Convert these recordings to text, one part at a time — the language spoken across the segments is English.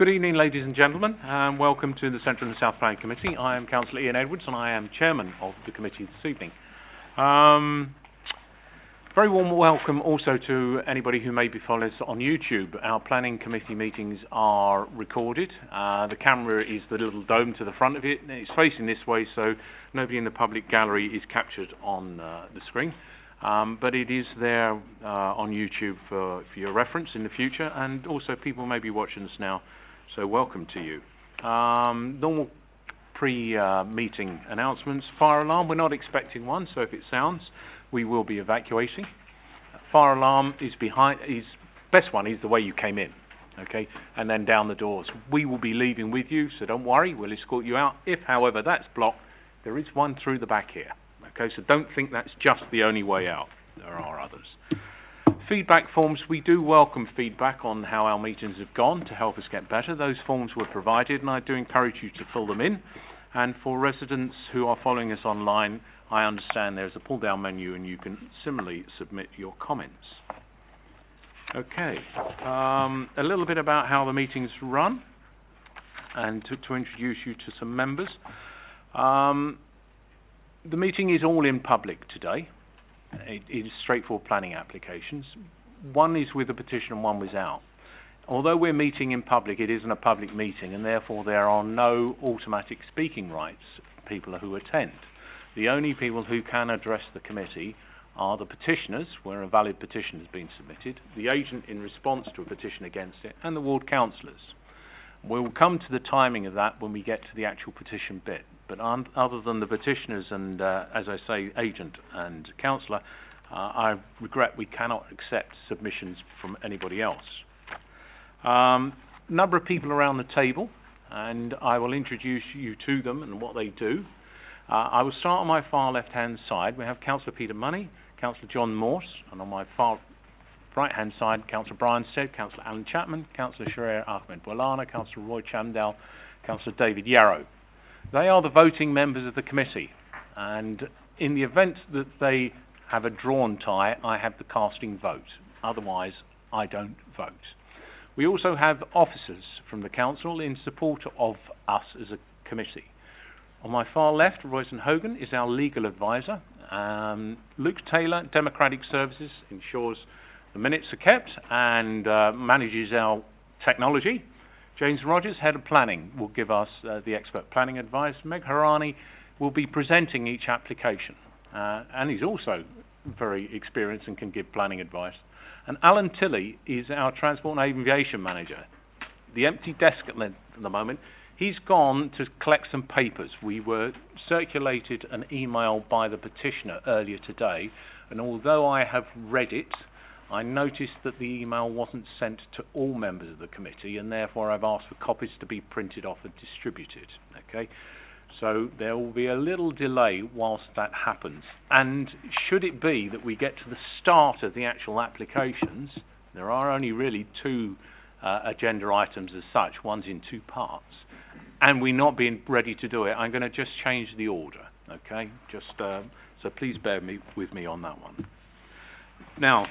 Good evening, ladies and gentlemen, and welcome to the Central and South Planning Committee. I am Councillor Ian Edwards, and I am Chairman of the committee this evening. Very warm welcome also to anybody who may be following us on YouTube. Our planning committee meetings are recorded. The camera is the little dome to the front of it. It's facing this way, so nobody in the public gallery is captured on the screen. But it is there on YouTube for your reference in the future, and also people may be watching us now, so welcome to you. Normal pre-meeting announcements. Fire alarm, we're not expecting one, so if it sounds, we will be evacuating. Fire alarm is best one is the way you came in, okay, and then down the doors. We will be leaving with you, so don't worry, we'll escort you out. If, however, that's blocked, there is one through the back here. Okay, so don't think that's just the only way out. There are others. Feedback forms. We do welcome feedback on how our meetings have gone to help us get better. Those forms were provided, and I do encourage you to fill them in. And for residents who are following us online, I understand there's a pull-down menu, and you can similarly submit your comments. Okay, a little bit about how the meetings run, and to introduce you to some members. The meeting is all in public today. It is straightforward planning applications. One is with a petition and one without. Although we're meeting in public, it isn't a public meeting, and therefore there are no automatic speaking rights for people who attend. The only people who can address the committee are the petitioners, where a valid petition has been submitted, the agent in response to a petition against it, and the ward councillors. We'll come to the timing of that when we get to the actual petition bit. But other than the petitioners and, as I say, agent and councillor, I regret we cannot accept submissions from anybody else. Number of people around the table, and I will introduce you to them and what they do. I will start on my far left-hand side. We have Councillor Peter Money, Councillor John Morse, and on my far right-hand side, Councillor Brian Stead, Councillor Alan Chapman, Councillor Sharir Ahmed Boulana, Councillor Roy Chamdale, Councillor David Yarrow. They are the voting members of the committee, and in the event that they have a drawn tie, I have the casting vote. Otherwise, I don't vote. We also have officers from the council in support of us as a committee. On my far left, Royson Hogan is our legal advisor. Luke Taylor, Democratic Services, ensures the minutes are kept and manages our technology. James Rogers, Head of Planning, will give us the expert planning advice. Meg Harani will be presenting each application, and he's also very experienced and can give planning advice. And Alan Tilley is our Transport and Aviation Manager. The empty desk at the moment, he's gone to collect some papers. We were circulated an email by the petitioner earlier today, and although I have read it, I noticed that the email wasn't sent to all members of the committee, and therefore I've asked for copies to be printed off and distributed. Okay, so there will be a little delay whilst that happens. And should it be that we get to the start of the actual applications, there are only really two agenda items as such. One's in two parts, and we're not being ready to do it. I'm going to just change the order. Okay, just so please bear with me on that one. Now,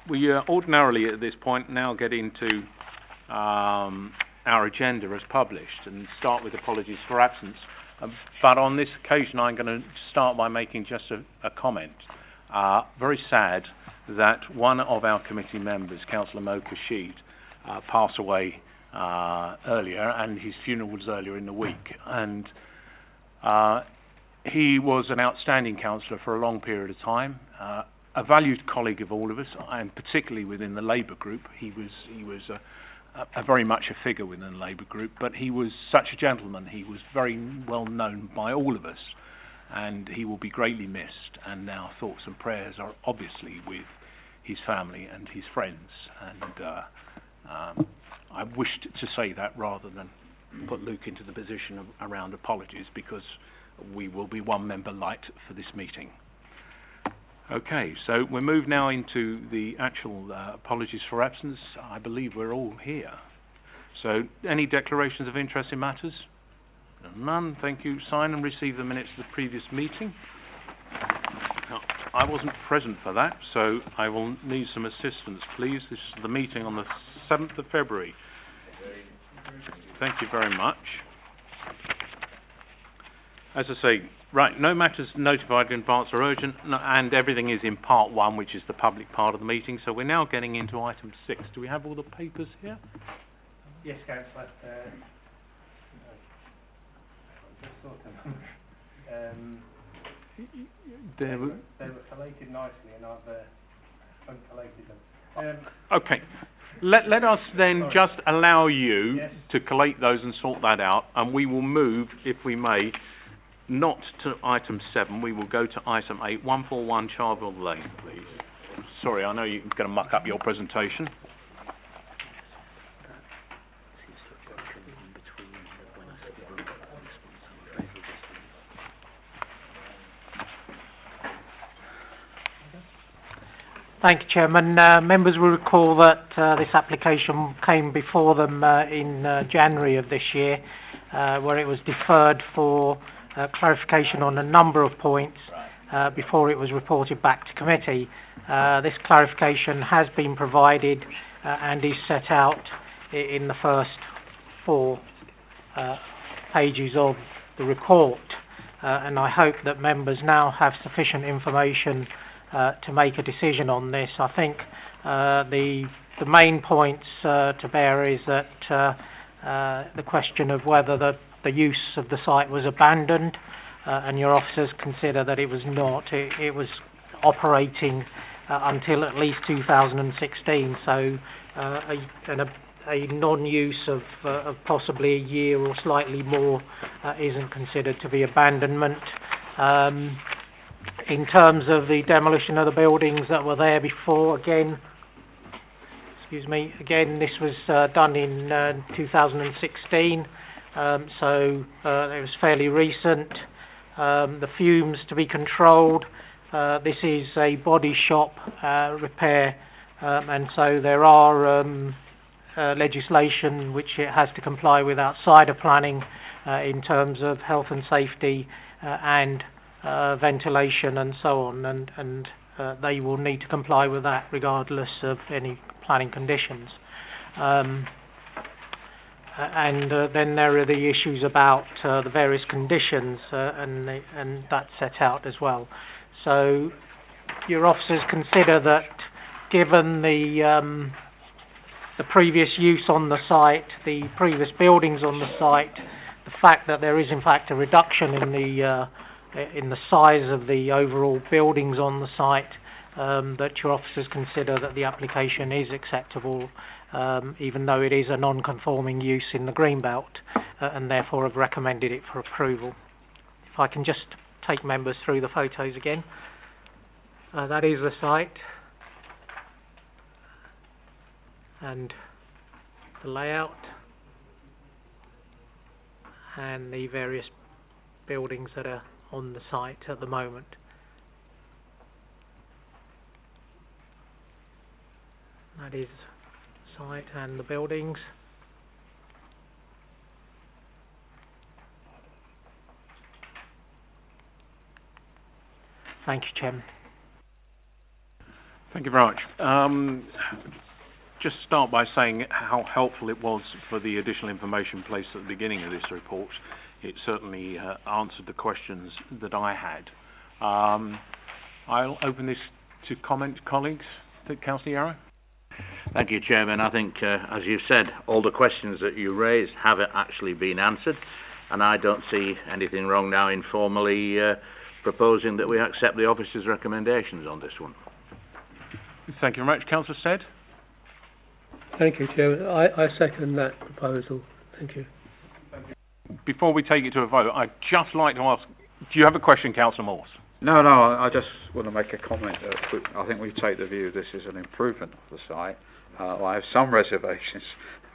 we ordinarily at this point now get into our agenda as published and start with apologies for absence. But on this occasion, I'm going to start by making just a comment. Very sad that one of our committee members, Councillor Mo Kashid, passed away earlier, and his funeral was earlier in the week. And he was an outstanding councillor for a long period of time. A valued colleague of all of us, and particularly within the Labour group. He was a very much a figure within the Labour group, but he was such a gentleman. He was very well known by all of us, and he will be greatly missed. And our thoughts and prayers are obviously with his family and his friends. And I wished to say that rather than put Luke into the position of around apologies, because we will be one member light for this meeting. Okay, so we move now into the actual apologies for absence. I believe we're all here. So, any declarations of interest in matters? None, thank you. Sign and receive the minutes of the previous meeting. I wasn't present for that, so I will need some assistance, please. This is the meeting on the 7th of February. Thank you very much. As I say, right, no matters notified in advance are urgent, and everything is in part 1, which is the public part of the meeting. So we're now getting into item 6. Do we have all the papers here? Yes, Councillor. They were collated nicely, and I've uncollated them. Okay. Let us then just allow you to collate those and sort that out, and we will move, if we may, not to item 7. We will go to item 8, 141 Charville Lane, please. Sorry, I know you're going to muck up your presentation. Thank you, Chairman. Members will recall that this application came before them in January of this year, where it was deferred for clarification on a number of points before it was reported back to committee. This clarification has been provided and is set out in the first 4 pages of the report, and I hope that members now have sufficient information to make a decision on this. I think the main points to bear is that the question of whether the use of the site was abandoned, and your officers consider that it was not. It was operating until at least 2016, so a non-use of possibly a year or slightly more isn't considered to be abandonment. In terms of the demolition of the buildings that were there before, again, this was done in 2016, so it was fairly recent. The fumes to be controlled. This is a body shop repair, and so there are legislation which it has to comply with outside of planning in terms of health and safety and ventilation and so on, and they will need to comply with that regardless of any planning conditions. And then there are the issues about the various conditions, and that's set out as well. So your officers consider that given the previous use on the site, the previous buildings on the site, the fact that there is in fact a reduction in the size of the overall buildings on the site, that your officers consider that the application is acceptable, even though it is a non-conforming use in the Greenbelt, and therefore have recommended it for approval. If I can just take members through the photos again. That is the site and the layout and the various buildings that are on the site at the moment. That is the site and the buildings. Thank you, Chairman. Thank you very much. Just start by saying how helpful it was for the additional information placed at the beginning of this report. It certainly answered the questions that I had. I'll open this to comment, colleagues. Councillor Yarrow? Thank you, Chairman. I think, as you've said, all the questions that you raised have actually been answered, and I don't see anything wrong now in formally proposing that we accept the officer's recommendations on this one. Thank you very much. Councillor Stead? Thank you, Chairman. I second that proposal. Thank you. Before we take it to a vote, I'd just like to ask, do you have a question, Councillor Morse? No, I just want to make a comment. I think we take the view this is an improvement of the site. I have some reservations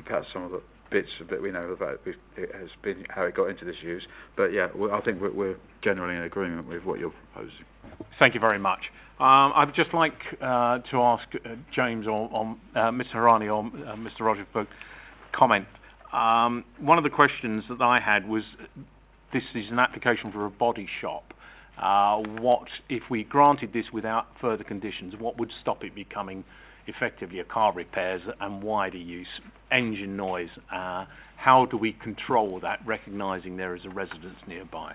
about some of the bits that we know about it has been, how it got into this use. But yeah, I think we're generally in agreement with what you're proposing. Thank you very much. I'd just like to ask James or Mr. Harani or Mr. Rogers for comment. One of the questions that I had was, this is an application for a body shop. what, if we granted this without further conditions, what would stop it becoming effectively a car repairs and wider use, engine noise? How do we control that, recognising there is a residence nearby?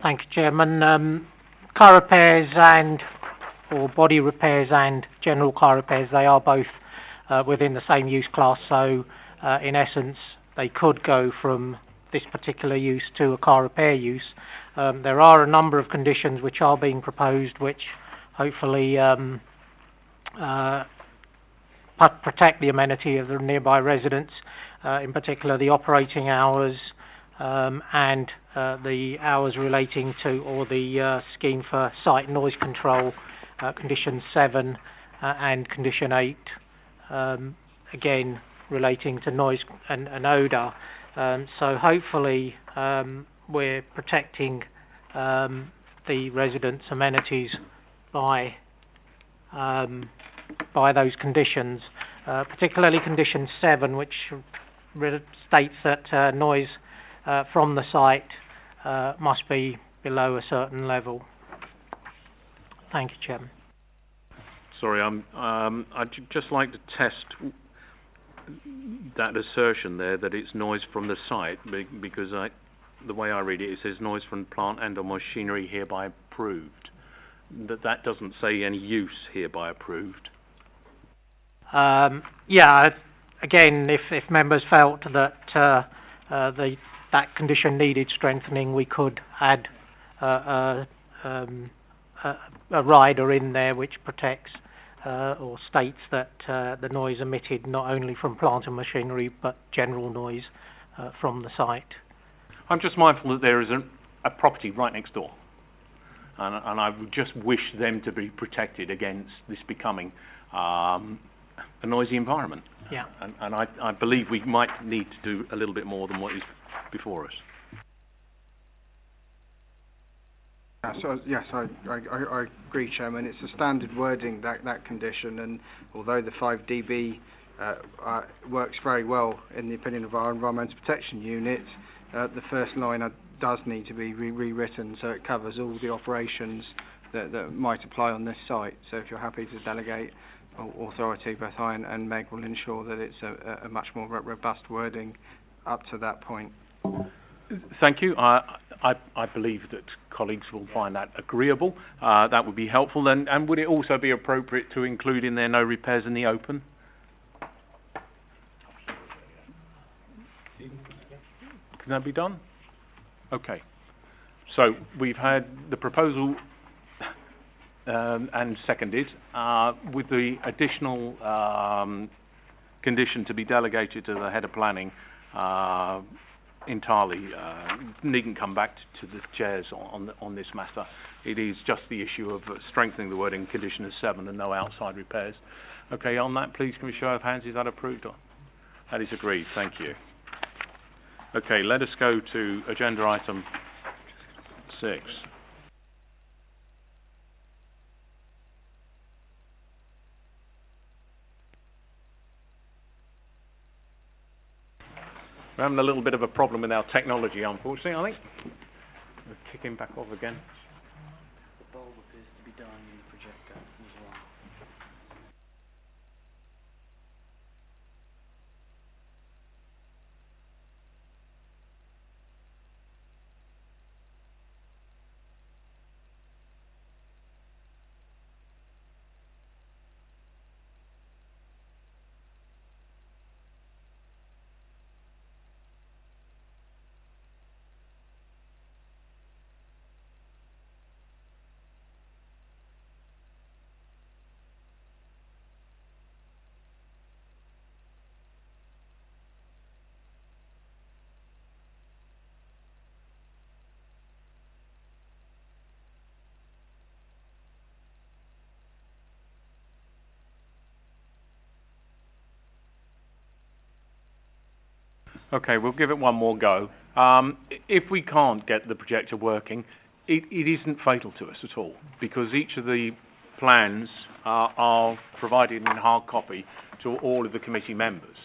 Thank you, Chairman. Car repairs or body repairs and general car repairs, they are both within the same use class, so in essence they could go from this particular use to a car repair use. There are a number of conditions which are being proposed which hopefully protect the amenity of the nearby residents, in particular the operating hours and the hours relating to, or the scheme for site noise control, condition 7 and condition 8, again relating to noise and odour. So hopefully we're protecting the residents' amenities by those conditions, particularly condition 7, which states that noise from the site must be below a certain level. Thank you, Chairman. Sorry, I'd just like to test that assertion there that it's noise from the site, because the way I read it, it says noise from plant and or machinery hereby approved. That doesn't say any use hereby approved. Yeah, again, if members felt that that condition needed strengthening, we could add a rider in there which protects or states that the noise emitted not only from plant and machinery but general noise from the site. I'm just mindful that there is a property right next door, and I would just wish them to be protected against this becoming a noisy environment. Yeah. And I believe we might need to do a little bit more than what is before us. Yes, I agree, Chairman. It's a standard wording, that condition, and although the 5 dB works very well in the opinion of our Environmental Protection Unit, the first line does need to be rewritten so it covers all the operations that might apply on this site. So if you're happy to delegate authority, both I and Meg will ensure that it's a much more robust wording up to that point. Thank you. I believe that colleagues will find that agreeable. That would be helpful. And would it also be appropriate to include in there no repairs in the open? Can that be done? Okay. So we've had the proposal and seconded with the additional condition to be delegated to the head of planning entirely. Needn't come back to the chairs on this matter. It is just the issue of strengthening the wording condition of 7 and no outside repairs. Okay, on that, please, can we show of hands? Is that approved? That is agreed. Thank you. Okay, let us go to agenda item 6. We're having a little bit of a problem with our technology, unfortunately, I think. We're kicking back off again. The bulb appears to be dying in the projector as well. Okay, we'll give it one more go. If we can't get the projector working, it isn't fatal to us at all, because each of the plans are provided in hard copy to all of the committee members.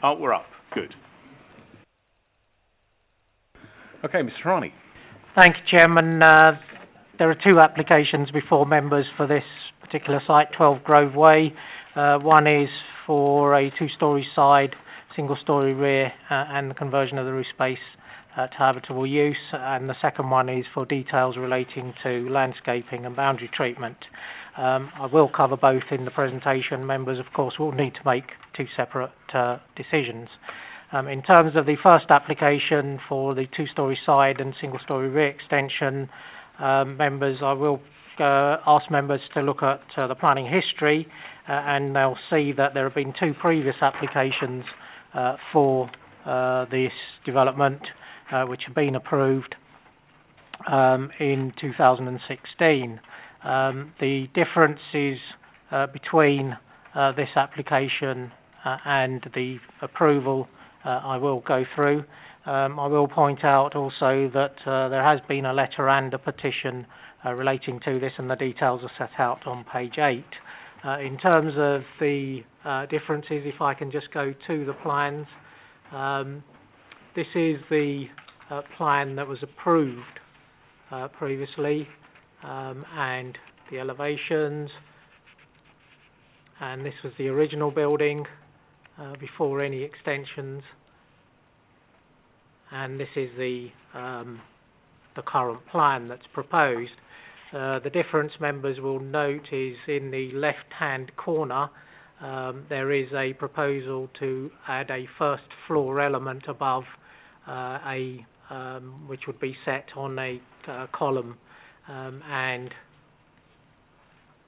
Oh, we're up. Good. Okay, Mr. Harani. Thank you, Chairman. There are two applications before members for this particular site, 12 Grove Way. One is for a two-storey side, single-storey rear, and the conversion of the roof space to habitable use, and the second one is for details relating to landscaping and boundary treatment. I will cover both in the presentation. Members, of course, will need to make two separate decisions. In terms of the first application for the two-storey side and single-storey rear extension, members, I will ask members to look at the planning history, and they'll see that there have been two previous applications for this development which have been approved in 2016. The differences between this application and the approval I will go through. I will point out also that there has been a letter and a petition relating to this, and the details are set out on page 8. In terms of the differences, if I can just go to the plans. This is the plan that was approved previously, and the elevations, and this was the original building before any extensions, and this is the current plan that's proposed. The difference, members will note, is in the left-hand corner. There is a proposal to add a first floor element above which would be set on a column, and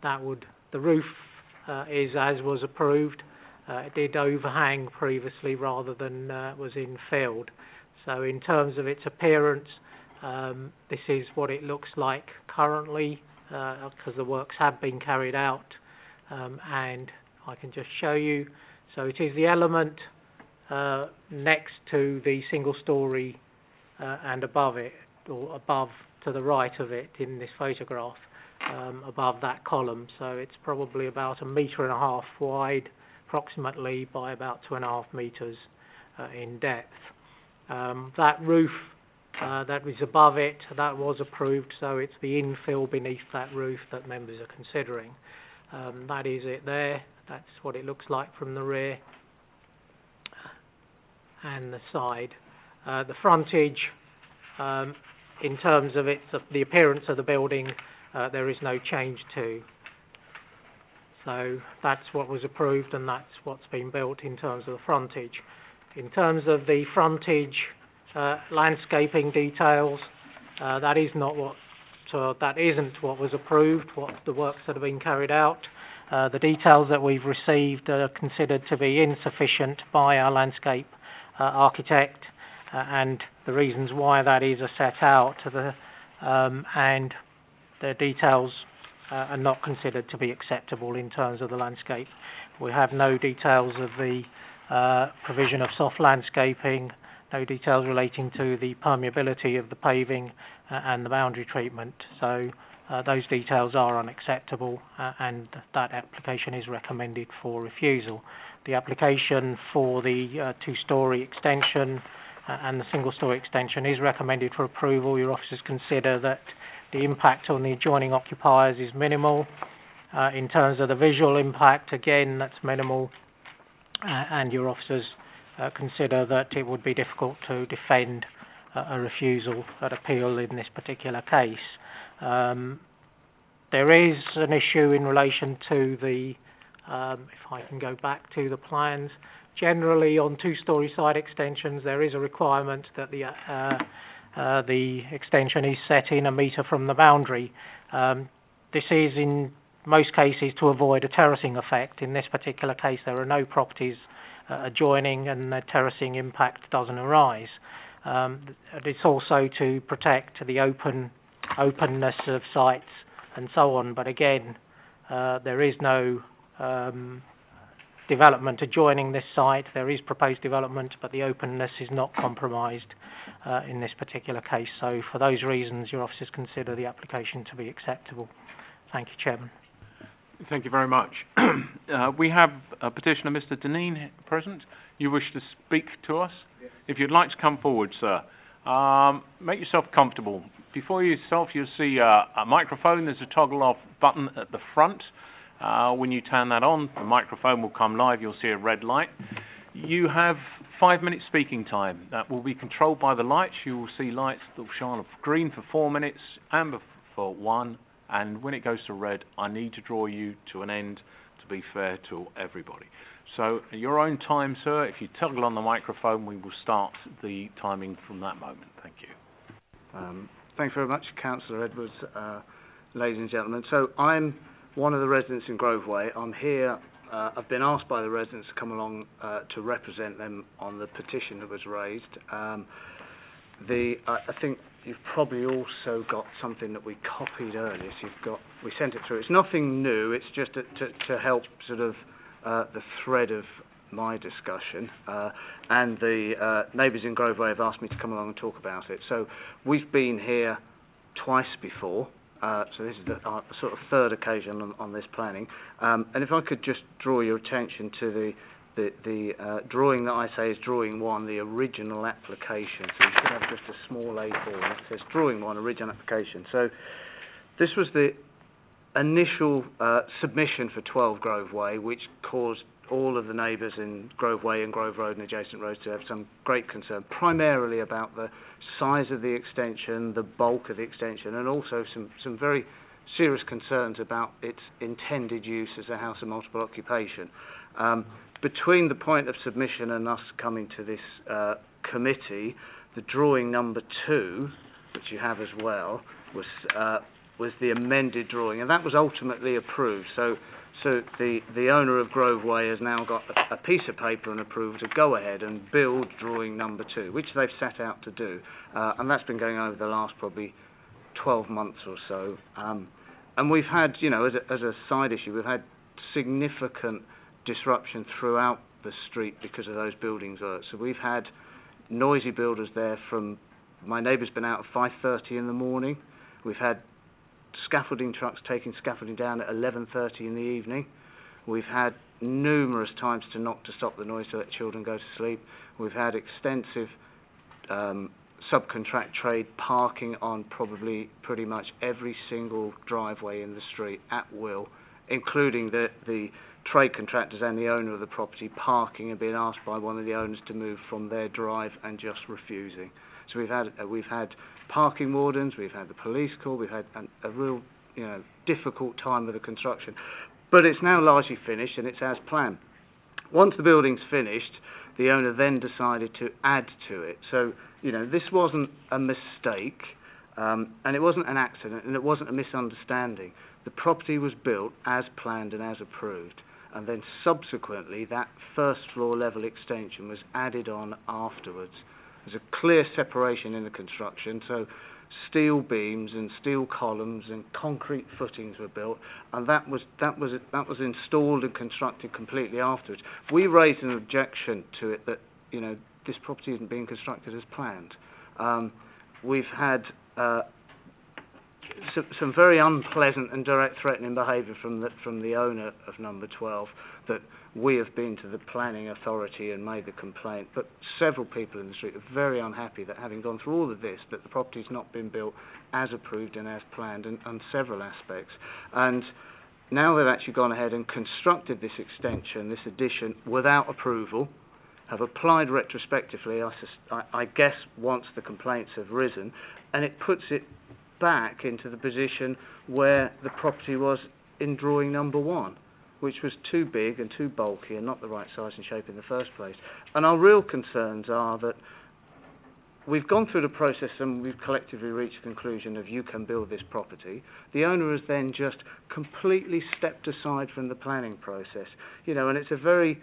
that would, the roof is as was approved. It did overhang previously rather than was infilled. So in terms of its appearance, this is what it looks like currently, because the works have been carried out, and I can just show you. So it is the element next to the single storey and above it, or above to the right of it in this photograph, above that column. So it's probably about 1.5 meters wide, approximately, by about 2.5 meters in depth. That roof that was above it, that was approved, so it's the infill beneath that roof that members are considering. That is it there. That's what it looks like from the rear and the side. The frontage, in terms of the appearance of the building, there is no change to. So that's what was approved, and that's what's been built in terms of the frontage. In terms of the frontage landscaping details, that isn't what was approved. What the works that have been carried out. The details that we've received are considered to be insufficient by our landscape architect, and the reasons why that is are set out. And the details are not considered to be acceptable in terms of the landscape. We have no details of the provision of soft landscaping, no details relating to the permeability of the paving and the boundary treatment. So those details are unacceptable, and that application is recommended for refusal. The application for the two-storey extension and the single-storey extension is recommended for approval. Your officers consider that the impact on the adjoining occupiers is minimal. In terms of the visual impact, again, that's minimal, and your officers consider that it would be difficult to defend a refusal at appeal in this particular case. There is an issue in relation to the, if I can go back to the plans, generally on two-storey side extensions there is a requirement that the extension is set in 1 metre from the boundary. This is in most cases to avoid a terracing effect. In this particular case there are no properties adjoining, and the terracing impact doesn't arise. It's also to protect the openness of sites and so on, but again there is no development adjoining this site. There is proposed development, but the openness is not compromised in this particular case. So for those reasons your officers consider the application to be acceptable. Thank you, Chairman. Thank you very much. We have a petitioner, Mr. Deneen, present. You wish to speak to us? Yes. If you'd like to come forward, sir, Make yourself comfortable. Before yourself, you'll see a microphone. There's a toggle off button at the front. When you turn that on, the microphone will come live. You'll see a red light. You have 5 minutes speaking time. That will be controlled by the lights. You will see lights that will shine off green for 4 minutes, amber for 1, and when it goes to red, I need to draw you to an end to be fair to everybody. So, at your own time, sir, if you toggle on the microphone, we will start the timing from that moment. Thank you. Thanks very much, Councillor Edwards, ladies and gentlemen. So I'm one of the residents in Groveway. I'm here, I've been asked by the residents to come along to represent them on the petition that was raised. I think you've probably also got something that we copied earlier, so we sent it through. It's nothing new, it's just to help sort of the thread of my discussion, and the neighbours in Groveway have asked me to come along and talk about it. So we've been here twice before, so this is the sort of third occasion on this planning. And if I could just draw your attention to the drawing that I say is drawing 1, the original application. So you should have just a small A4 and it says drawing 1, original application. So this was the initial submission for 12 Grove Way, which caused all of the neighbours in Grove Way and Grove Road and adjacent roads to have some great concern, primarily about the size of the extension, the bulk of the extension, and also some very serious concerns about its intended use as a house of multiple occupation. Between the point of submission and us coming to this committee, the drawing number 2, which you have as well, was the amended drawing, and that was ultimately approved. So the owner of Grove Way has now got a piece of paper and approval to go ahead and build drawing number 2, which they've set out to do, and that's been going over the last probably 12 months or so. And we've had, you know, as a side issue, we've had significant disruption throughout the street because of those buildings. So we've had noisy builders there from, my neighbour's been out at 5:30 in the morning. We've had scaffolding trucks taking scaffolding down at 11:30 in the evening. We've had numerous times to knock to stop the noise to let children go to sleep. We've had extensive subcontract trade parking on probably pretty much every single driveway in the street at will, including the trade contractors and the owner of the property parking and being asked by one of the owners to move from their drive and just refusing. So we've had parking wardens, we've had the police call, we've had a real, you know, difficult time with the construction. But it's now largely finished and it's as planned. Once the building's finished, the owner then decided to add to it. So, you know, this wasn't a mistake, and it wasn't an accident, and it wasn't a misunderstanding. The property was built as planned and as approved, and then subsequently that first floor level extension was added on afterwards. There's a clear separation in the construction, so steel beams and steel columns and concrete footings were built, and that was installed and constructed completely afterwards. We raised an objection to it that, you know, this property isn't being constructed as planned. We've had some very unpleasant and direct threatening behaviour from the owner of number 12, that we have been to the planning authority and made the complaint, but several people in the street are very unhappy that, having gone through all of this, that the property's not been built as approved and as planned on several aspects. And now they've actually gone ahead and constructed this extension, this addition, without approval, have applied retrospectively, I guess, once the complaints have risen, and it puts it back into the position where the property was in drawing number 1, which was too big and too bulky and not the right size and shape in the first place. And our real concerns are that we've gone through the process and we've collectively reached the conclusion of you can build this property. The owner has then just completely stepped aside from the planning process. You know, and it's a very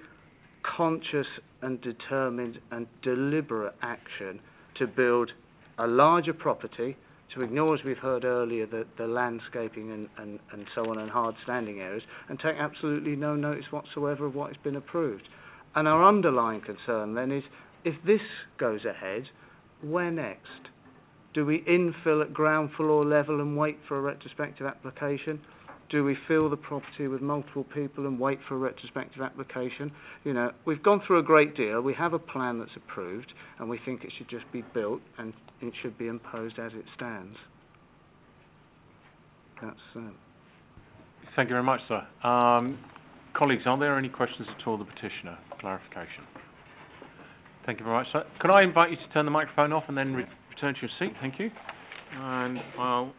conscious and determined and deliberate action to build a larger property, to ignore, as we've heard earlier, the landscaping and so on and hard standing areas, and take absolutely no notice whatsoever of what has been approved. And our underlying concern then is, if this goes ahead, where next? Do we infill at ground floor level and wait for a retrospective application? Do we fill the property with multiple people and wait for a retrospective application? You know, we've gone through a great deal. We have a plan that's approved, and we think it should just be built, and it should be imposed as it stands. That's Thank you very much, sir. Colleagues, are there any questions at all of the petitioner? Clarification. Thank you very much, sir. Could I invite you to turn the microphone off and then return to your seat? Thank you. And I'll...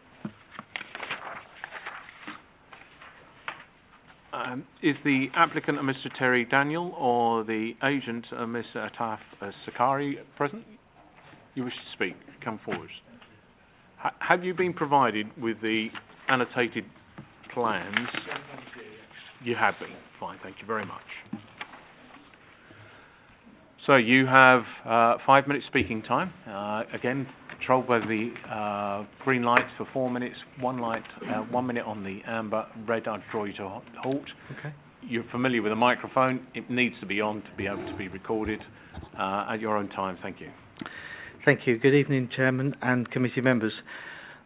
is the applicant Mr. Terry Daniel or the agent Ms. Ataf Sakari present? You wish to speak? Come forward. Have you been provided with the annotated plans? You have been. Fine, thank you very much. So you have 5 minutes speaking time. Again, controlled by the green lights for 4 minutes, 1 minute on the amber, red I'd draw you to a halt. Okay. You're familiar with the microphone. It needs to be on to be able to be recorded at your own time. Thank you. Thank you. Good evening, Chairman and committee members.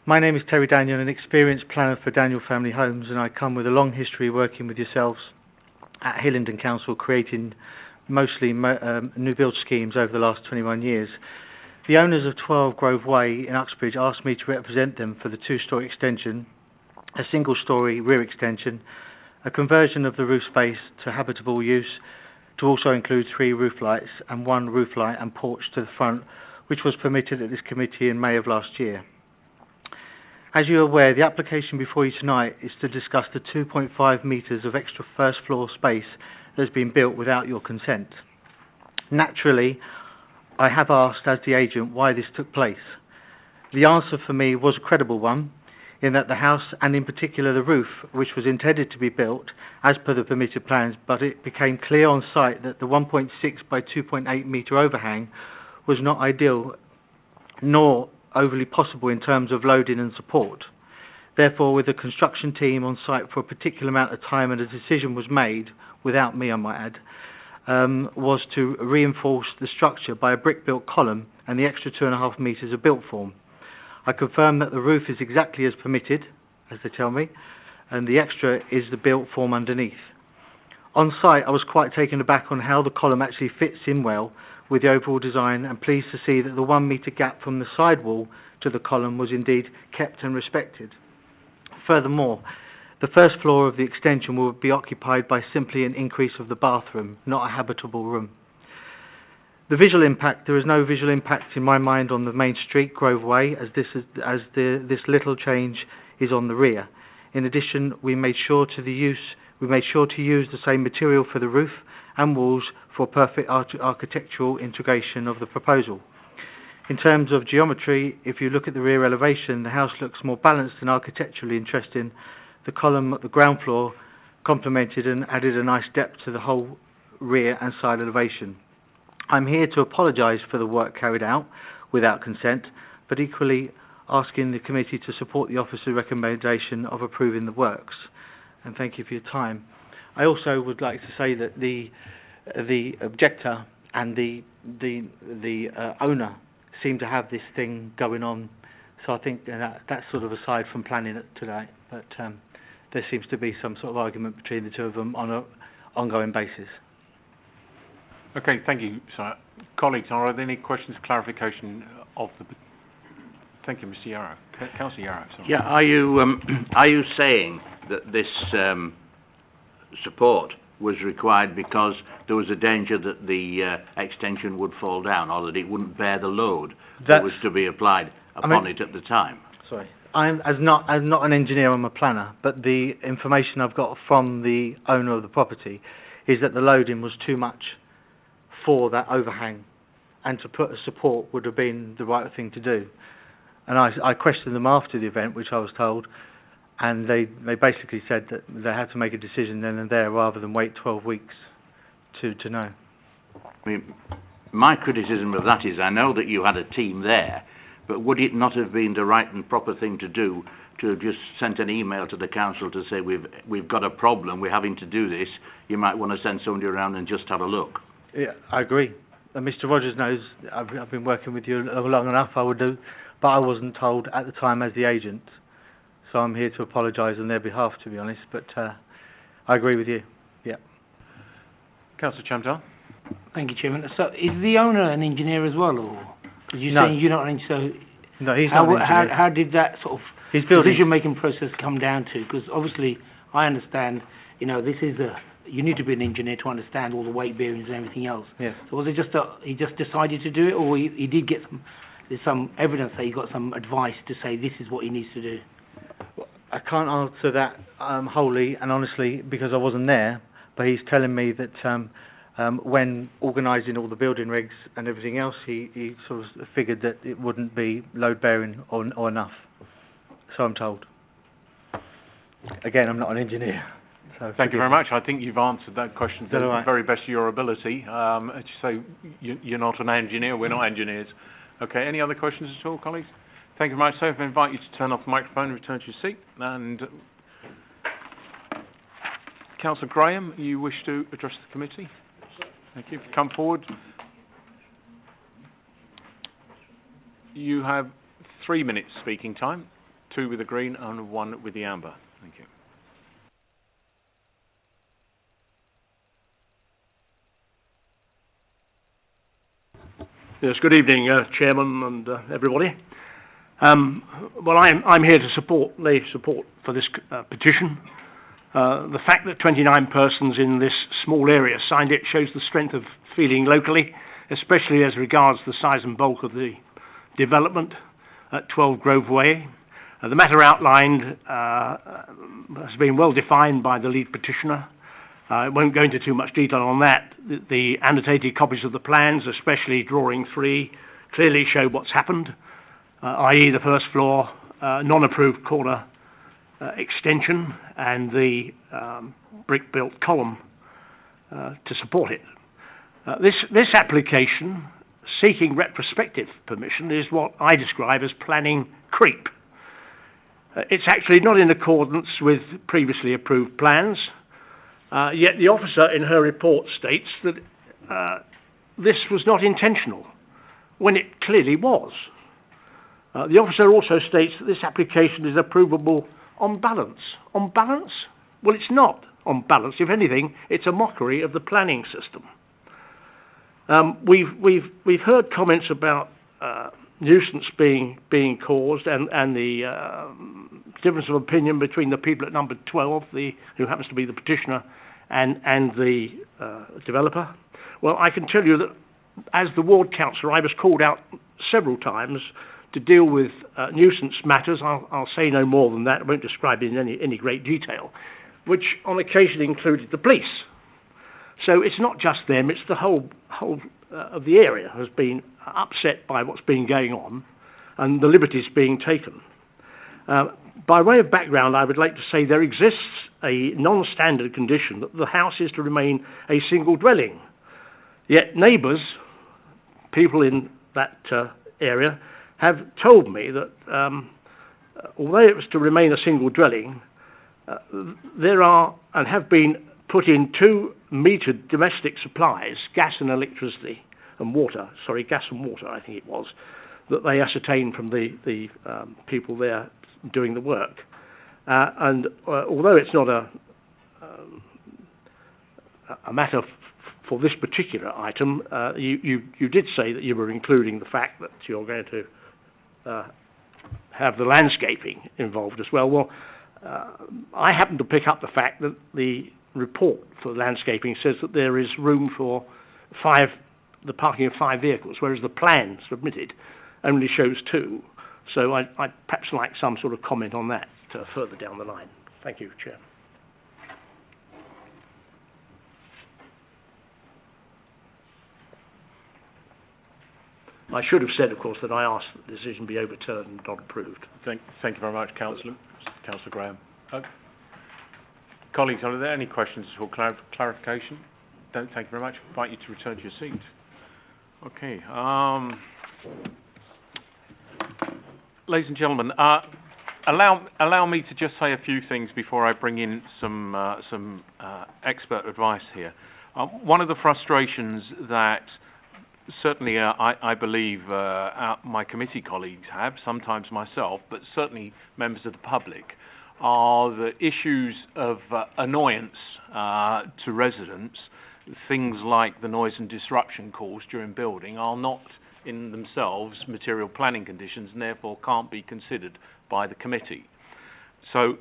My name is Terry Daniel, an experienced planner for Daniel Family Homes, and I come with a long history working with yourselves at Hillingdon Council, creating mostly new build schemes over the last 21 years. The owners of 12 Grove Way in Uxbridge asked me to represent them for the 2-storey extension, a single-storey rear extension, a conversion of the roof space to habitable use to also include 3 roof lights and 1 roof light and porch to the front, which was permitted at this committee in May of last year. As you are aware, the application before you tonight is to discuss the 2.5 metres of extra first floor space that has been built without your consent. Naturally, I have asked as the agent why this took place. The answer for me was a credible one, in that the house, and in particular the roof, which was intended to be built as per the permitted plans, but it became clear on site that the 1.6 by 2.8 metre overhang was not ideal, nor overly possible in terms of loading and support. Therefore, with the construction team on site for a particular amount of time, and a decision was made, without me I might add, was to reinforce the structure by a brick-built column and the extra 2.5 metres of built form. I confirm that the roof is exactly as permitted, as they tell me, and the extra is the built form underneath. On site, I was quite taken aback on how the column actually fits in well with the overall design, and pleased to see that the 1 metre gap from the side wall to the column was indeed kept and respected. Furthermore, the first floor of the extension will be occupied by simply an increase of the bathroom, not a habitable room. The visual impact, there is no visual impact in my mind on the main street, Grove Way, as this little change is on the rear. In addition, we made sure to use the same material for the roof and walls for perfect architectural integration of the proposal. In terms of geometry, if you look at the rear elevation, the house looks more balanced and architecturally interesting. The column at the ground floor complemented and added a nice depth to the whole rear and side elevation. I'm here to apologise for the work carried out without consent, but equally asking the committee to support the officer's recommendation of approving the works. And thank you for your time. I also would like to say that the objector and the owner seem to have this thing going on, so I think that's sort of aside from planning it today, but there seems to be some sort of argument between the two of them on an ongoing basis. Okay, thank you, sir. Colleagues, are there any questions, clarification of the... Thank you, Mr. Yarrow. Councillor Yarrow, sorry. Yeah, are you saying that this support was required because there was a danger that the extension would fall down, or that it wouldn't bear the load that was to be applied upon it at the time? Sorry, I'm not an engineer, I'm a planner, but the information I've got from the owner of the property is that the loading was too much for that overhang, and to put a support would have been the right thing to do. And I questioned them after the event, which I was told, and they basically said that they had to make a decision then and there rather than wait 12 weeks to know. I mean, my criticism of that is I know that you had a team there, but would it not have been the right and proper thing to do to have just sent an email to the council to say we've got a problem, we're having to do this, you might want to send somebody around and just have a look? Yeah, I agree. Mr. Rogers knows I've been working with you long enough, I would do, but I wasn't told at the time as the agent. So I'm here to apologise on their behalf, to be honest, but I agree with you. Councillor Chamdal? Thank you, Chairman. So is the owner an engineer as well, or? Because you're No. saying you're not an engineer, so No, he's not an engineer. how did that sort of He's building. decision-making process come down to? Because obviously, I understand, this is you need to be an engineer to understand all the weight bearings and everything else. Yes. So was it just he just decided to do it, or he did get there's some evidence that he got some advice to say this is what he needs to do? I can't answer that wholly and honestly because I wasn't there, but he's telling me that when organising all the building regs and everything else, he sort of figured that it wouldn't be load-bearing or enough. So I'm told. Again, I'm not an engineer. So Thank you very much. I think you've answered that question to Is that the all right? very best of your ability. So you're not an engineer, we're not engineers. Okay, any other questions at all, colleagues? Thank you very much. So if I invite you to turn off the microphone and return to your seat. And Councillor Graham, you wish to address the committee? Thank you. Come forward. You have 3 minutes speaking time, 2 with the green and 1 with the amber. Thank you. Yes, good evening, Chairman and everybody. Well, I'm here to lay support for this petition. The fact that 29 persons in this small area signed it shows the strength of feeling locally, especially as regards the size and bulk of the development at 12 Grove Way. The matter outlined has been well defined by the lead petitioner. I won't go into too much detail on that. The annotated copies of the plans, especially drawing 3, clearly show what's happened, i.e. the first floor non-approved corner extension and the brick-built column to support it. This application, seeking retrospective permission, is what I describe as planning creep. It's actually not in accordance with previously approved plans. Yet the officer in her report states that this was not intentional, when it clearly was. The officer also states that this application is approvable on balance. On balance? Well, it's not on balance. If anything, it's a mockery of the planning system. We've heard comments about nuisance being caused and the difference of opinion between the people at number 12, who happens to be the petitioner, and the developer. Well, I can tell you that as the ward councillor, I was called out several times to deal with nuisance matters. I'll say no more than that. I won't describe it in any great detail, which on occasion included the police. So it's not just them; it's the whole of the area has been upset by what's been going on and the liberties being taken. By way of background, I would like to say there exists a non-standard condition that the house is to remain a single dwelling. Yet neighbours, people in that area, have told me that although it was to remain a single dwelling, there are and have been put in 2 metered domestic supplies, gas and electricity and water, gas and water I think it was, that they ascertained from the people there doing the work. And although it's not a matter for this particular item, you did say that you were including the fact that you're going to have the landscaping involved as well. Well, I happen to pick up the fact that the report for the landscaping says that there is room for the parking of 5 vehicles, whereas the plan submitted only shows 2. So I'd perhaps like some sort of comment on that further down the line. Thank you, Chair. I should have said, of course, that I asked that the decision be overturned and not approved. Thank you very much, Councillor Graham. Colleagues, are there any questions or clarification? Don't. Thank you very much. I invite you to return to your seat. Okay. Ladies and gentlemen, allow me to just say a few things before I bring in some expert advice here. One of the frustrations that certainly I believe my committee colleagues have, sometimes myself, but certainly members of the public, are the issues of annoyance to residents. Things like the noise and disruption caused during building are not in themselves material planning conditions and therefore can't be considered by the committee. So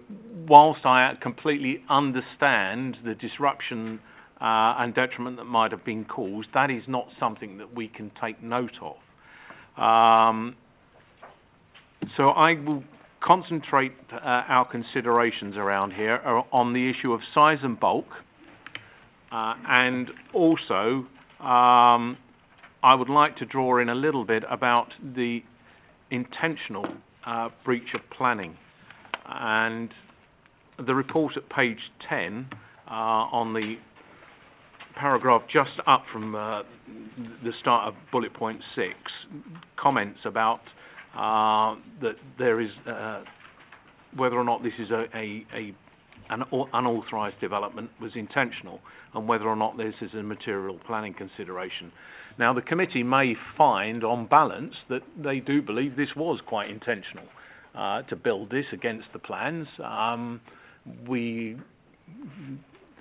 whilst I completely understand the disruption and detriment that might have been caused, that is not something that we can take note of. So I will concentrate our considerations around here on the issue of size and bulk, and also I would like to draw in a little bit about the intentional breach of planning. And the report at page 10 on the paragraph just up from the start of bullet point 6 comments about that there is whether or not this is an unauthorised development was intentional, and whether or not this is a material planning consideration. Now, the committee may find, on balance, that they do believe this was quite intentional to build this against the plans.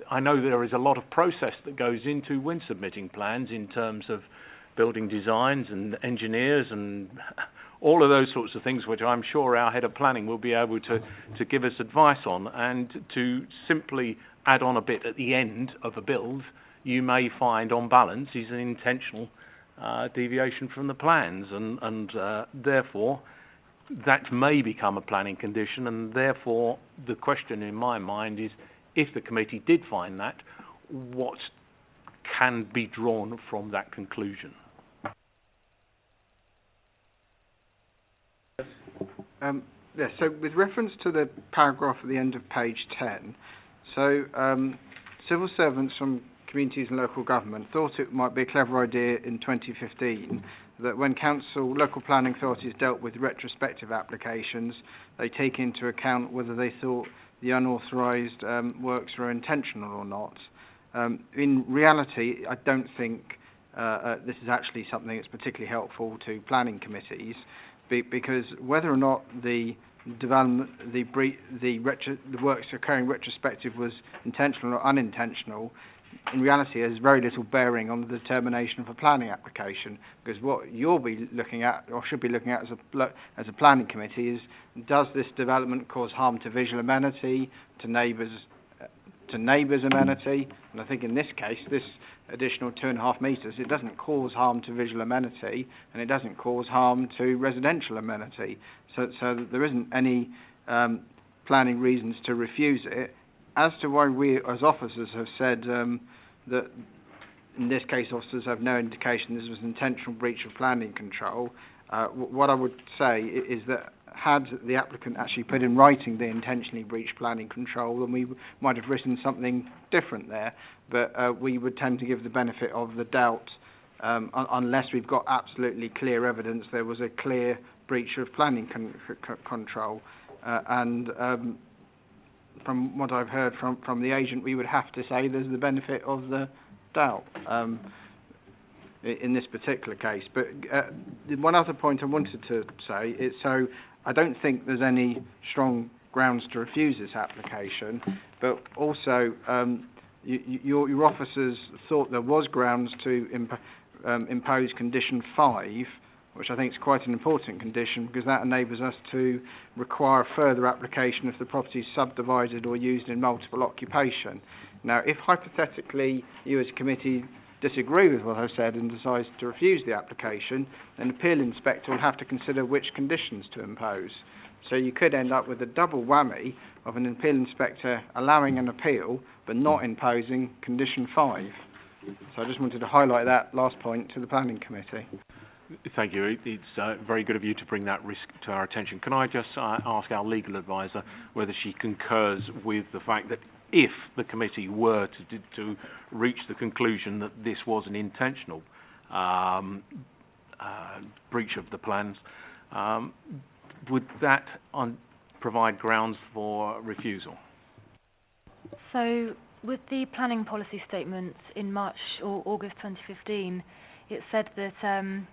I know there is a lot of process that goes into when submitting plans in terms of building designs and engineers and all of those sorts of things, which I'm sure our head of planning will be able to give us advice on. And to simply add on a bit at the end of a build, you may find, on balance, is an intentional deviation from the plans, and therefore that may become a planning condition. And therefore the question in my mind is, if the committee did find that, what can be drawn from that conclusion? Yes, so with reference to the paragraph at the end of page 10, so civil servants from communities and local government thought it might be a clever idea in 2015 that when local planning authorities dealt with retrospective applications, they take into account whether they thought the unauthorised works were intentional or not. In reality, I don't think this is actually something that's particularly helpful to planning committees, because whether or not the development, the works occurring retrospective was intentional or unintentional, in reality has very little bearing on the determination of a planning application, because what you'll be looking at, or should be looking at as a planning committee, is does this development cause harm to visual amenity, to neighbours' amenity? And I think in this case, this additional 2.5 metres, it doesn't cause harm to visual amenity, and it doesn't cause harm to residential amenity. So there isn't any planning reasons to refuse it. As to why we, as officers, have said that in this case officers have no indication this was an intentional breach of planning control, what I would say is that had the applicant actually put in writing the intentionally breached planning control, then we might have written something different there. But we would tend to give the benefit of the doubt unless we've got absolutely clear evidence there was a clear breach of planning control. From what I've heard from the agent, we would have to say there's the benefit of the doubt in this particular case. But one other point I wanted to say is, so I don't think there's any strong grounds to refuse this application, but also your officers thought there was grounds to impose condition 5, which I think is quite an important condition, because that enables us to require further application if the property is subdivided or used in multiple occupation. Now, if hypothetically you as a committee disagree with what I've said and decides to refuse the application, then the appeal inspector will have to consider which conditions to impose. So you could end up with a double whammy of an appeal inspector allowing an appeal but not imposing condition 5. So I just wanted to highlight that last point to the planning committee. Thank you. It's very good of you to bring that risk to our attention. Can I just ask our legal advisor whether she concurs with the fact that if the committee were to reach the conclusion that this was an intentional breach of the plans, would that provide grounds for refusal? So, with the planning policy statements in March or August 2015, it said that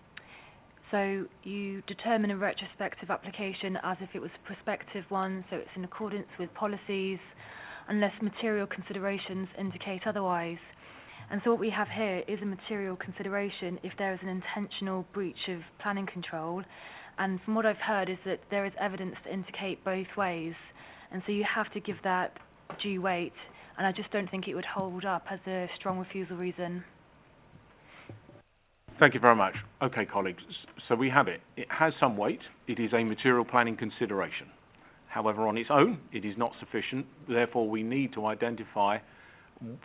so you determine a retrospective application as if it was a prospective one, so it's in accordance with policies, unless material considerations indicate otherwise. And so what we have here is a material consideration if there is an intentional breach of planning control. And from what I've heard is that there is evidence to indicate both ways. And so you have to give that due weight. And I just don't think it would hold up as a strong refusal reason. Thank you very much. Okay, colleagues, so we have it. It has some weight. It is a material planning consideration. However, on its own, it is not sufficient. Therefore, we need to identify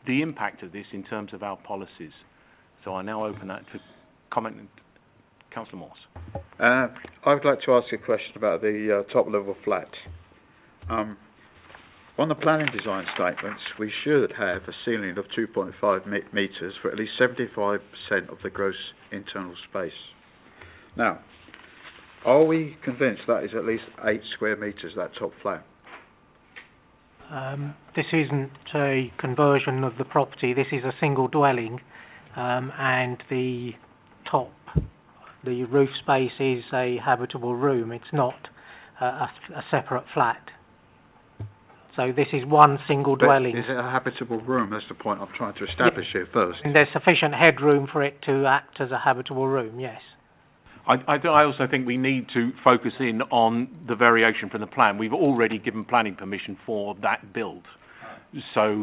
the impact of this in terms of our policies. So I now open that to comment. Councillor Morse. I would like to ask you a question about the top level flat. On the planning design statements, we should have a ceiling of 2.5 metres for at least 75% of the gross internal space. Now, are we convinced that is at least 8 square metres, that top flat? This isn't a conversion of the property. This is a single dwelling, and the roof space is a habitable room. It's not a separate flat. So this is one single dwelling. Is it a habitable room? That's the point I'm trying to establish here first. And there's sufficient headroom for it to act as a habitable room, yes. I also think we need to focus in on the variation from the plan. We've already given planning permission for that build. So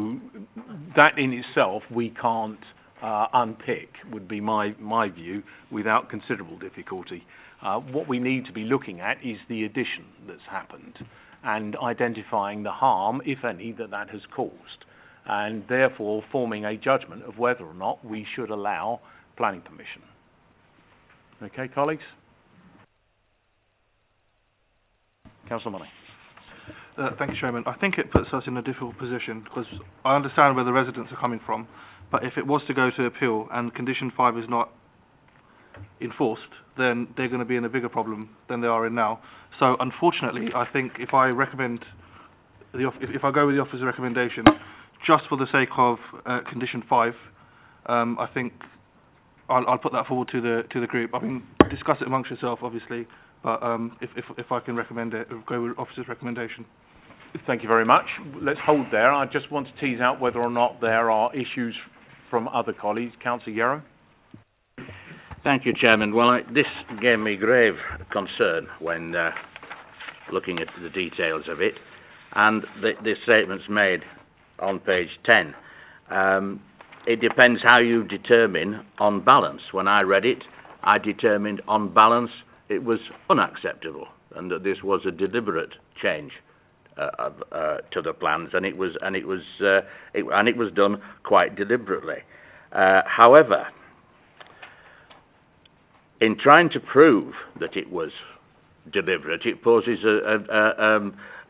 that in itself we can't unpick, would be my view, without considerable difficulty. What we need to be looking at is the addition that's happened and identifying the harm, if any, that has caused, and therefore forming a judgment of whether or not we should allow planning permission. Okay, colleagues? Councillor Money. Thank you, Chairman. I think it puts us in a difficult position because I understand where the residents are coming from, but if it was to go to appeal and Condition 5 is not enforced, then they're going to be in a bigger problem than they are in now. So, unfortunately, I think if I recommend, if I go with the officer's recommendation, just for the sake of Condition 5, I think I'll put that forward to the group. I mean, discuss it amongst yourself, obviously, but if I can recommend it, go with officer's recommendation. Thank you very much. Let's hold there. I just want to tease out whether or not there are issues from other colleagues. Councillor Yarrow. Thank you, Chairman. Well, this gave me grave concern when looking at the details of it, and the statements made on page 10. It depends how you determine on balance. When I read it, I determined on balance it was unacceptable, and that this was a deliberate change to the plans, and it was done quite deliberately. However, in trying to prove that it was deliberate, it poses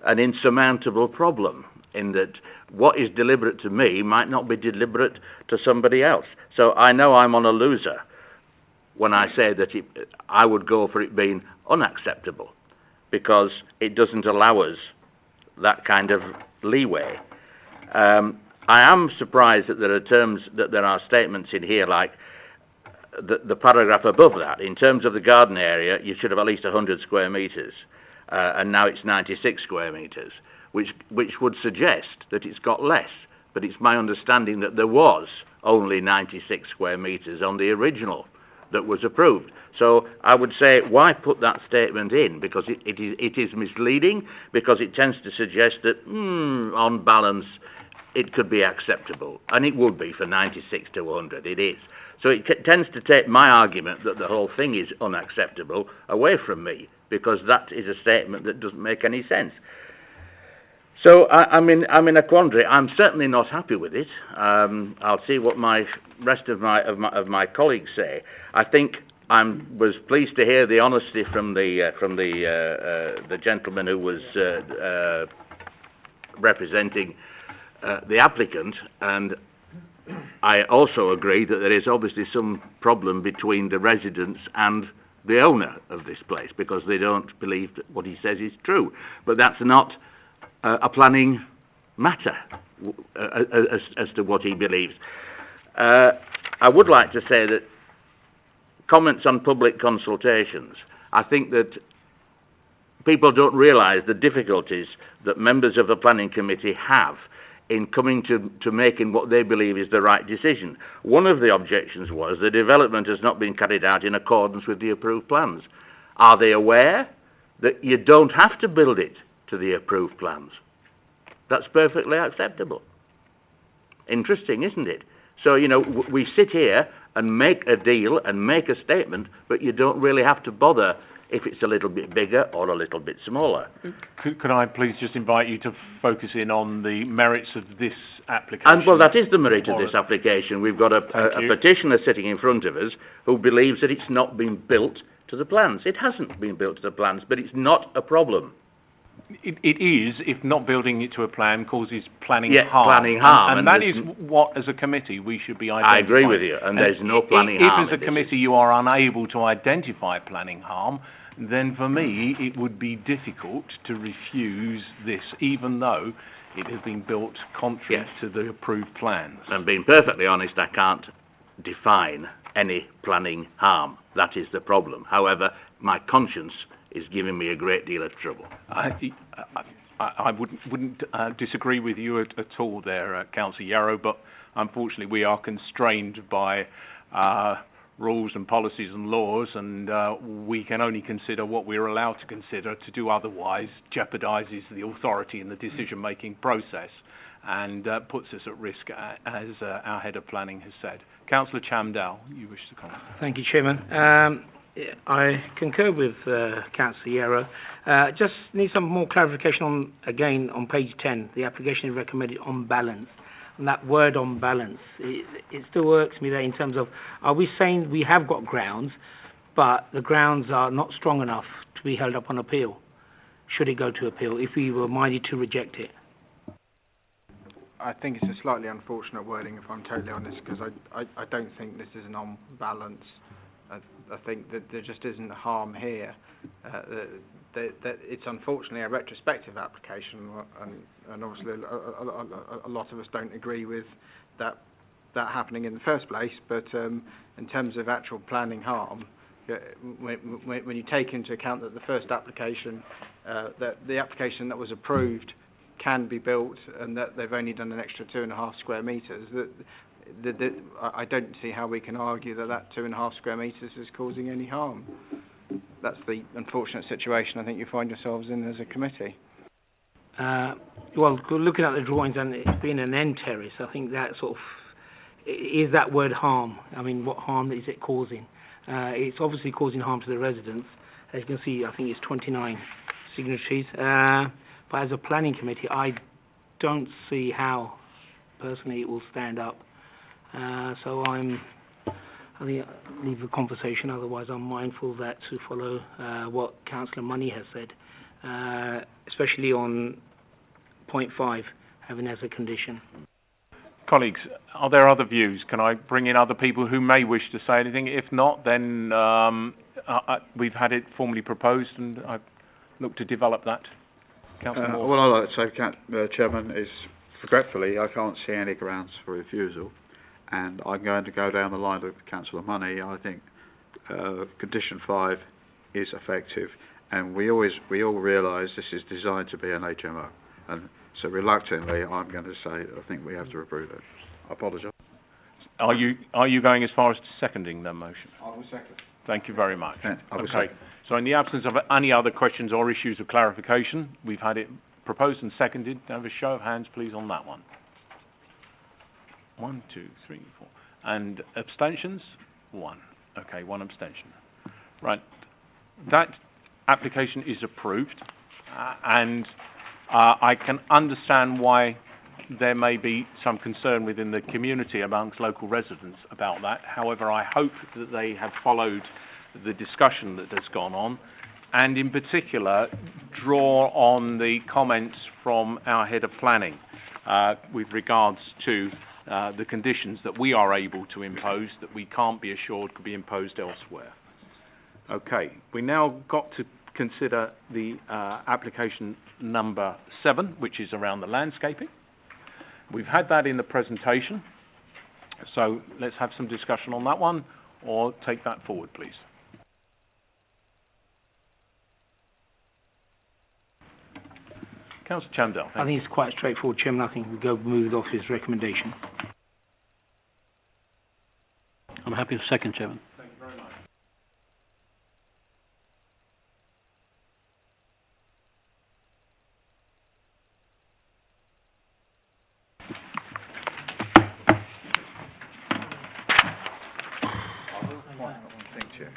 an insurmountable problem, in that what is deliberate to me might not be deliberate to somebody else. So I know I'm on a loser when I say that I would go for it being unacceptable, because it doesn't allow us that kind of leeway. I am surprised that there are statements in here like the paragraph above that. In terms of the garden area, you should have at least 100 square metres, and now it's 96 square metres, which would suggest that it's got less. But it's my understanding that there was only 96 square metres on the original that was approved. So I would say, why put that statement in? Because it is misleading, because it tends to suggest that, on balance, it could be acceptable. And it would be for 96 to 100, it is. So it tends to take my argument that the whole thing is unacceptable away from me, because that is a statement that doesn't make any sense. So I'm in a quandary. I'm certainly not happy with it. I'll see what rest of my colleagues say. I think I was pleased to hear the honesty from the gentleman who was representing the applicant, and I also agree that there is obviously some problem between the residents and the owner of this place, because they don't believe that what he says is true. But that's not a planning matter as to what he believes. I would like to say that comments on public consultations. I think that people don't realise the difficulties that members of the planning committee have in coming to making what they believe is the right decision. One of the objections was the development has not been carried out in accordance with the approved plans. Are they aware that you don't have to build it to the approved plans? That's perfectly acceptable. Interesting, isn't it? So, you know, we sit here and make a deal and make a statement, but you don't really have to bother if it's a little bit bigger or a little bit smaller. Could I please just invite you to focus in on the merits of this application? And, well, that is the merit of this application. We've got a petitioner sitting in front of us who believes that it's not been built to the plans. It hasn't been built to the plans, but it's not a problem. It is, if not building it to a plan causes planning Yeah, harm. planning harm. And that is what, as a committee, we should be identifying. I agree with you, and there's no planning harm. If, as a committee, you are unable to identify planning harm, then for me, it would be difficult to refuse this, even though it has been built contrary to the approved plans. And being perfectly honest, I can't define any planning harm. That is the problem. However, my conscience is giving me a great deal of trouble. I wouldn't disagree with you at all there, Councillor Yarrow, but unfortunately we are constrained by rules and policies and laws, and we can only consider what we're allowed to consider. To do otherwise jeopardises the authority in the decision-making process and puts us at risk, as our Head of Planning has said. Councillor Chamdal, you wish to comment? Thank you, Chairman. I concur with Councillor Yarrow. Just need some more clarification on, again, on page 10, the application is recommended on balance. And that word on balance, it still irks me there in terms of, are we saying we have got grounds, but the grounds are not strong enough to be held up on appeal? Should it go to appeal, if we were minded to reject it? I think it's a slightly unfortunate wording, if I'm totally honest, because I don't think this is an on balance. I think that there just isn't harm here. That it's unfortunately a retrospective application, and obviously a lot of us don't agree with that happening in the first place. But in terms of actual planning harm, when you take into account that the first application, that the application that was approved can be built, and that they've only done an extra 2.5 square metres, I don't see how we can argue that 2.5 square metres is causing any harm. That's the unfortunate situation I think you find yourselves in as a committee. Well, looking at the drawings, and it's been an end terrace, I think that sort of, is that word harm? I mean, what harm is it causing? It's obviously causing harm to the residents. As you can see, I think it's 29 signatories. But as a planning committee, I don't see how, personally, it will stand up. So I think I'll leave the conversation, otherwise I'm mindful that to follow what Councillor Money has said, especially on point 5, having as a condition. Colleagues, are there other views? Can I bring in other people who may wish to say anything? If not, then we've had it formally proposed, and I look to develop that. Councillor Moore. Well, I'd like to say, Chairman, is regretfully I can't see any grounds for refusal, and I'm going to go down the line of Councillor Money. I think condition 5 is effective, and we all realise this is designed to be an HMO, and so reluctantly I'm going to say I think we have to approve it. I apologise. Are you going as far as seconding the motion? I will second. Thank you very much. Yeah, okay. So in the absence of any other questions or issues of clarification, we've had it proposed and seconded. Have a show of hands, please, on that one. 1, 2, 3, 4. And abstentions? 1. Okay, 1 abstention. Right. That application is approved, and I can understand why there may be some concern within the community amongst local residents about that. However, I hope that they have followed the discussion that has gone on, and in particular draw on the comments from our Head of Planning with regards to the conditions that we are able to impose that we can't be assured could be imposed elsewhere. Okay, we now got to consider the application number 7, which is around the landscaping. We've had that in the presentation, so let's have some discussion on that one. or take that forward, please? Councillor Chandel. I think it's quite straightforward, Chairman. I think we go move off his recommendation. I'm happy to second, Chairman. Thank you very much. One thing, Chair.